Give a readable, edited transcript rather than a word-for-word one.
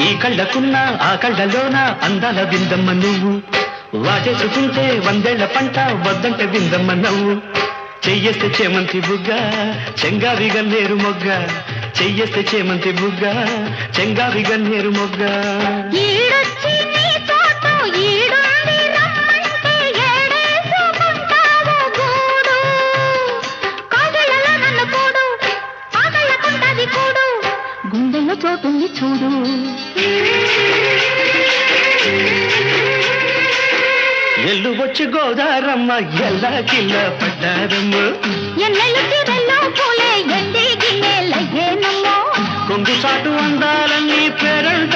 ఈ కళ్ళకున్న ఆ కళ్ళలోన అందాల విందమ్మ నువ్వు వాటేసుకుంటే వందేళ్ల పంట వద్దంటే విందమ్మ నవ్వు చెయ్యేస్తే చేమంతి బుగ్గ చెంగావి గన్నేరు మొగ్గ చెయ్యేస్తే చేమంతి బుగ్గ చెంగావి గన్నేరు మొగ్గ గుండెల్లో చోటుంది చూడు ఎల్లు వచ్చి గోదారమ్మ ఎల్లా కిల్ల పడ్డారమ్మ కొంగు సాటు అందాలన్నీ పేరంట